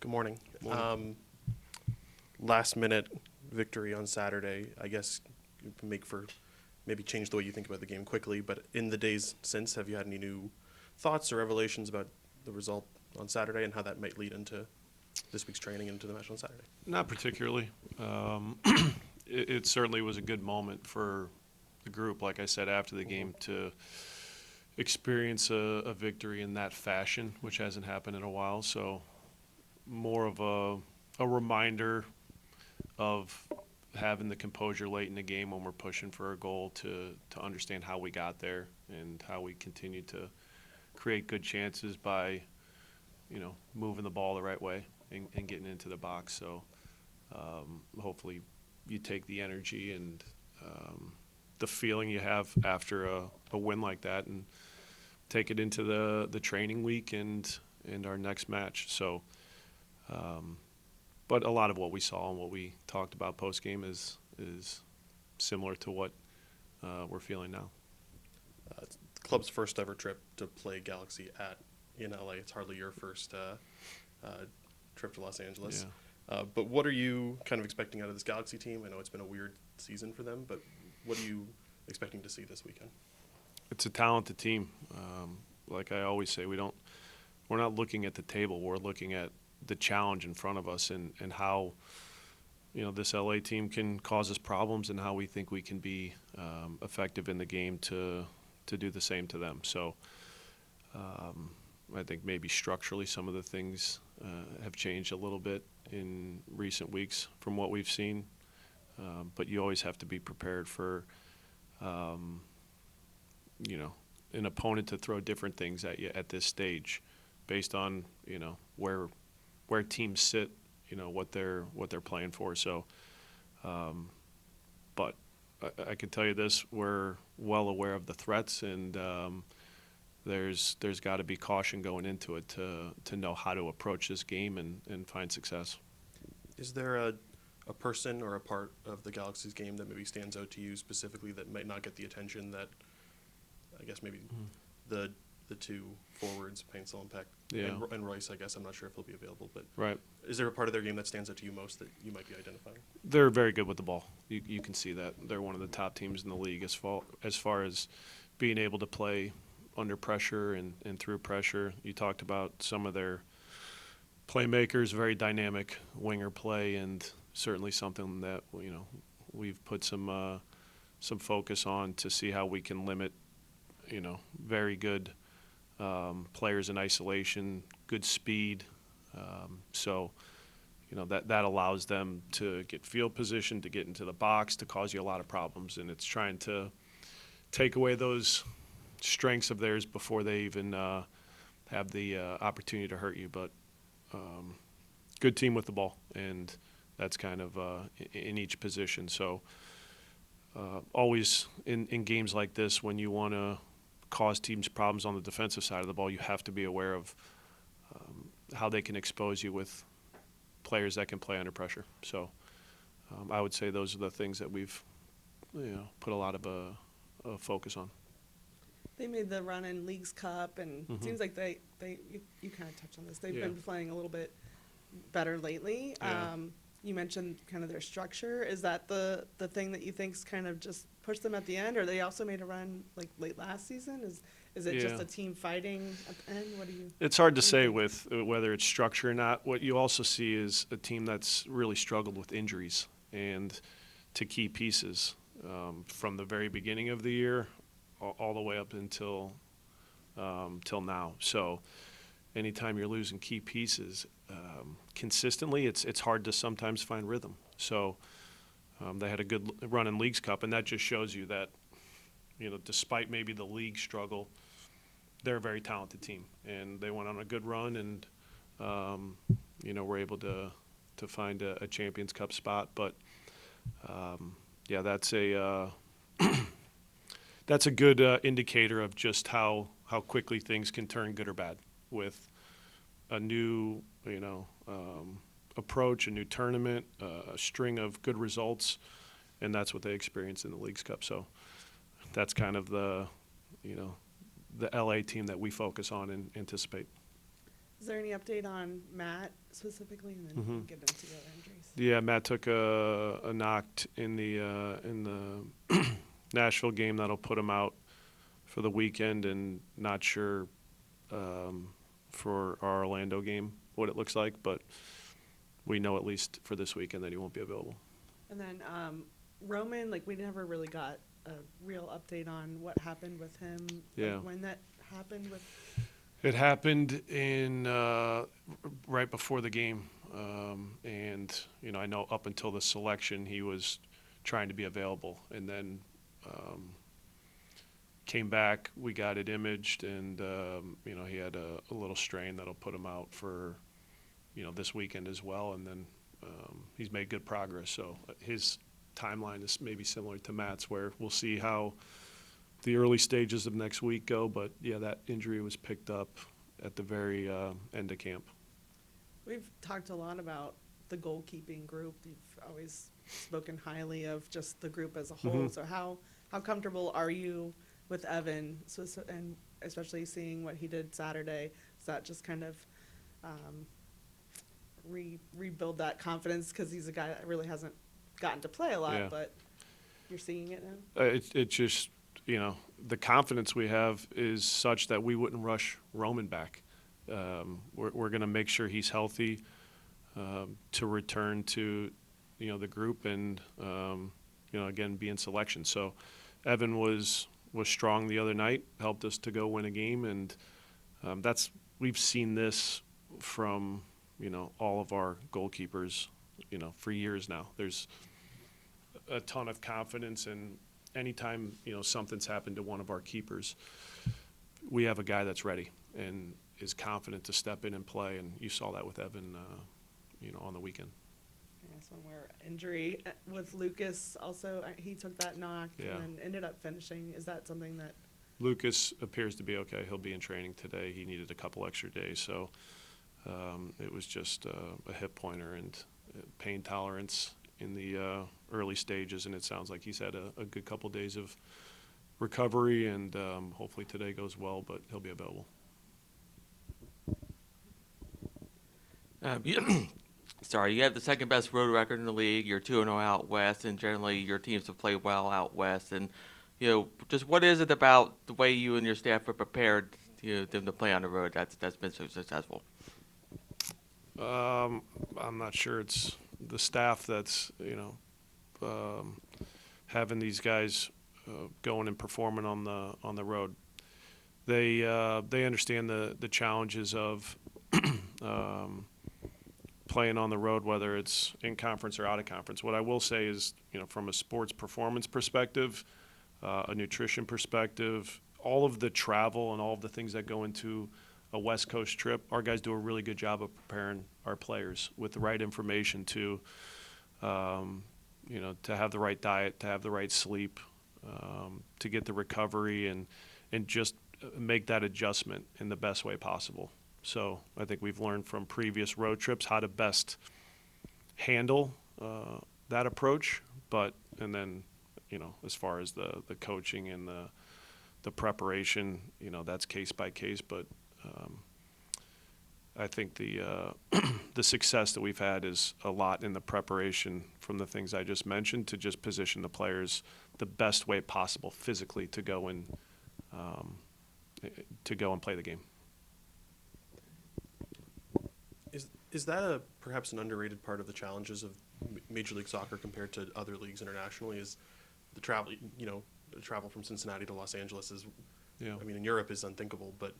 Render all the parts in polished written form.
Good morning. Morning. Last minute victory on Saturday, I guess you can maybe change the way you think about the game quickly, but in the days since, have you had any new thoughts or revelations about the result on Saturday and how that might lead into this week's training into the match on Saturday? Not particularly. It certainly was a good moment for the group, like I said, after the game to experience a victory in that fashion, which hasn't happened in a while. So more of a reminder of having the composure late in the game when we're pushing for a goal to understand how we got there and how we continue to create good chances by, moving the ball the right way and getting into the box. So hopefully you take the energy and the feeling you have after a win like that and take it into the training week and our next match. So, but a lot of what we saw and what we talked about post game is similar to what we're feeling now. It's the club's first ever trip to play Galaxy in LA. It's hardly your first trip to Los Angeles. Yeah. But what are you kind of expecting out of this Galaxy team? I know it's been a weird season for them, but what are you expecting to see this weekend? It's a talented team. Like I always say, we're not looking at the table. We're looking at the challenge in front of us and how this LA team can cause us problems and how we think we can be effective in the game to do the same to them. So I think maybe structurally some of the things have changed a little bit in recent weeks from what we've seen, but you always have to be prepared for an opponent to throw different things at you at this stage based on where teams sit, what they're playing for. So but I can tell you this, we're well aware of the threats, and there's got to be caution going into it to know how to approach this game and find success. Is there a person or a part of the Galaxy's game that maybe stands out to you specifically that might not get the attention that I guess maybe the two forwards, Painsel and Peck, and Royce, I guess. I'm not sure if he'll be available, but Right. Is there a part of their game that stands out to you most that you might be identifying? They're very good with the ball. You can see that. They're one of the top teams in the league as far as being able to play under pressure and through pressure. You talked about some of their playmakers, very dynamic winger play, and certainly something that we've put some focus on to see how we can limit very good players in isolation, good speed. So that allows them to get field position, to get into the box, to cause you a lot of problems. And it's trying to take away those strengths of theirs before they even have the opportunity to hurt you. But good team with the ball, and that's kind of in each position. So always in games like this, when you want to cause teams problems on the defensive side of the ball, you have to be aware of how they can expose you with players that can play under pressure. So I would say those are the things that we've put a lot of a focus on. They made the run in Leagues Cup, and it seems like you kind of touched on this. They've been playing a little bit better lately. Yeah. You mentioned kind of their structure. Is that the thing that you think's kind of just pushed them at the end, or they also made a run like late last season? Is it just a team fighting at the end? What do you? It's hard to say with whether it's structure or not. What you also see is a team that's really struggled with injuries and to key pieces from the very beginning of the year all the way up until till now. So anytime you're losing key pieces consistently, it's hard to sometimes find rhythm. So they had a good run in Leagues Cup, and that just shows you that despite maybe the league struggle, they're a very talented team, and they went on a good run, and were able to find a Champions Cup spot. But that's a that's a good indicator of just how quickly things can turn good or bad with a new approach, a new tournament, a string of good results, and that's what they experienced in the Leagues Cup. So that's kind of the LA team that we focus on and anticipate. Is there any update on Matt specifically, and then we can get into the other injuries? Yeah, Matt took a knock in the Nashville game that'll put him out for the weekend, and not sure for our Orlando game what it looks like, but we know at least for this weekend that he won't be available. And then Roman, like we never really got a real update on what happened with him. Yeah. Like, when that happened with. It happened in right before the game, and I know up until the selection he was trying to be available, and then came back. We got it imaged, and he had a little strain that'll put him out for this weekend as well, and then he's made good progress. So his timeline is maybe similar to Matt's, where we'll see how the early stages of next week go, but yeah, that injury was picked up at the very end of camp. We've talked a lot about the goalkeeping group. You've always spoken highly of just the group as a whole. So how comfortable are you with Evan? And especially seeing what he did Saturday, is that just kind of rebuild that confidence, because he's a guy that really hasn't gotten to play a lot, but you're seeing it now? It's just. The confidence we have is such that we wouldn't rush Roman back. We're going to make sure he's healthy to return to, the group and, again, be in selection. So Evan was strong the other night, helped us to go win a game, and we've seen this from, all of our goalkeepers, for years now. There's a ton of confidence, and anytime something's happened to one of our keepers, we have a guy that's ready and is confident to step in and play, and you saw that with Evan on the weekend. Yes, one more injury with Lucas also. He took that knock and then ended up finishing. Is that something that Lucas appears to be okay? He'll be in training today. He needed a couple extra days, so it was just a hip pointer and pain tolerance in the early stages, and it sounds like he's had a good couple days of recovery, and hopefully today goes well, but he'll be available. Sorry, you have the second best road record in the league. You're 2-0 out west, and generally your teams have played well out west. And just what is it about the way you and your staff are prepared them to play on the road that's been so successful? I'm not sure it's the staff that's having these guys going and performing on the road. They understand the challenges of playing on the road, whether it's in conference or out of conference. What I will say is, from a sports performance perspective, a nutrition perspective, all of the travel and all of the things that go into a West Coast trip, our guys do a really good job of preparing our players with the right information to have the right diet, to have the right sleep, to get the recovery and just make that adjustment in the best way possible. So I think we've learned from previous road trips how to best handle that approach. And then, as far as the coaching and the preparation, that's case by case. But I think the success that we've had is a lot in the preparation from the things I just mentioned to just position the players the best way possible physically to go and play the game. Is that perhaps an underrated part of the challenges of Major League Soccer compared to other leagues internationally? Is the travel, the travel from Cincinnati to Los Angeles is, I mean, in Europe is unthinkable, but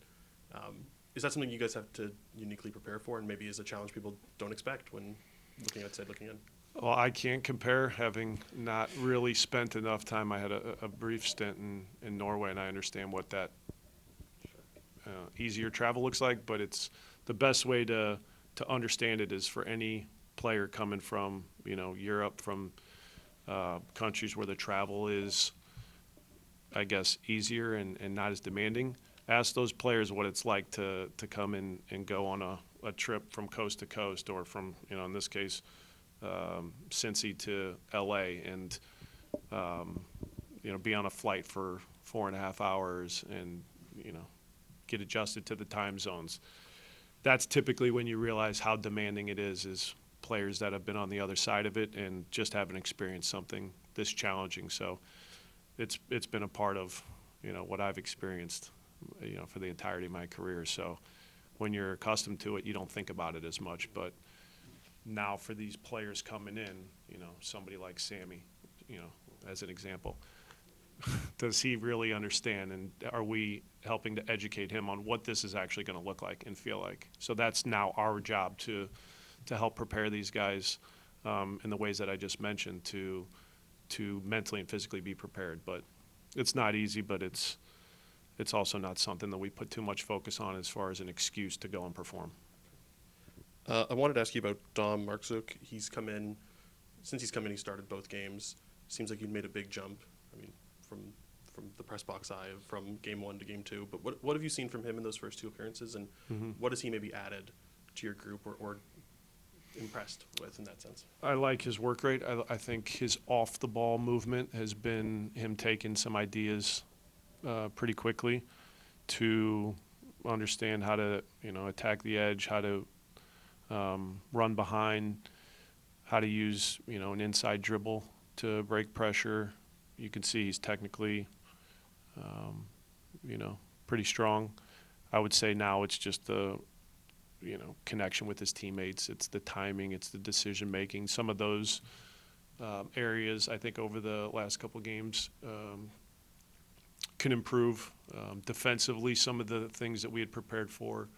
is that something you guys have to uniquely prepare for, and maybe is a challenge people don't expect when looking outside, looking in? Well, I can't compare, having not really spent enough time. I had a brief stint in Norway, and I understand what that easier travel looks like, but it's the best way to understand it is for any player coming from, Europe, from countries where the travel is, I guess, easier and not as demanding. Ask those players what it's like to come in and go on a trip from coast to coast, or from, in this case, Cincy to LA, and, be on a flight for 4.5 hours and, get adjusted to the time zones. that's typically when you realize how demanding it is players that have been on the other side of it and just haven't experienced something this challenging. So it's been a part of, what I've experienced, for the entirety of my career. So when you're accustomed to it, you don't think about it as much. But now for these players coming in, somebody like Sammy, as an example, does he really understand, and are we helping to educate him on what this is actually going to look like and feel like? So that's now our job to help prepare these guys in the ways that I just mentioned to mentally and physically be prepared. But it's not easy, but it's also not something that we put too much focus on as far as an excuse to go and perform. I wanted to ask you about Dom Marczuk. Since he's come in, he started both games. Seems like he made a big jump. I mean, from the press box eye from game 1 to game 2. But what have you seen from him in those first 2 appearances, and what has he maybe added to your group or impressed with in that sense? I like his work rate. I think his off-the-ball movement has been him taking some ideas pretty quickly to understand how to, attack the edge, how to run behind, how to use, an inside dribble to break pressure. You can see he's technically, pretty strong. I would say now it's just the, connection with his teammates. It's the timing. It's the decision making. Some of those areas, I think, over the last couple of games can improve. Defensively, some of the things that we had prepared for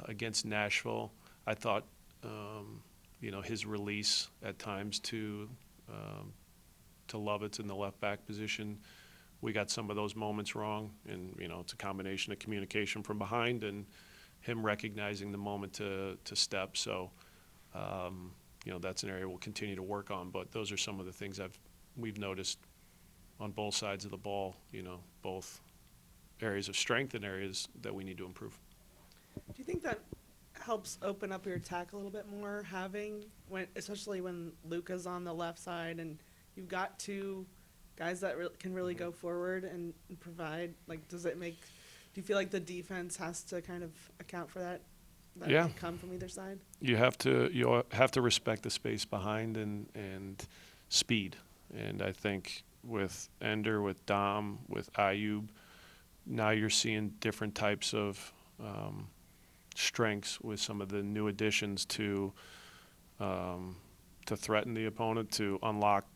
against Nashville, I thought, his release at times to Lovitz in the left back position, we got some of those moments wrong, and it's a combination of communication from behind and him recognizing the moment to step. So that's an area we'll continue to work on. But those are some of the things we've noticed on both sides of the ball. Both areas of strength and areas that we need to improve. Do you think that helps open up your attack a little bit more, especially when Luka's on the left side and you've got 2 guys that can really go forward and provide? Like, do you feel like the defense has to kind of account for that Yeah. can come from either side? You have to respect the space behind and speed. And I think with Ender, with Dom, with Ayub, now you're seeing different types of strengths with some of the new additions to threaten the opponent, to unlock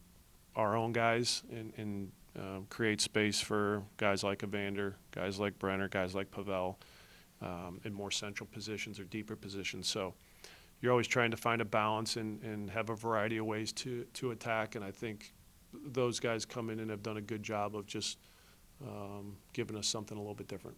our own guys and create space for guys like Evander, guys like Brenner, guys like Pavel in more central positions or deeper positions. So you're always trying to find a balance and have a variety of ways to attack. And I think those guys come in and have done a good job of just giving us something a little bit different.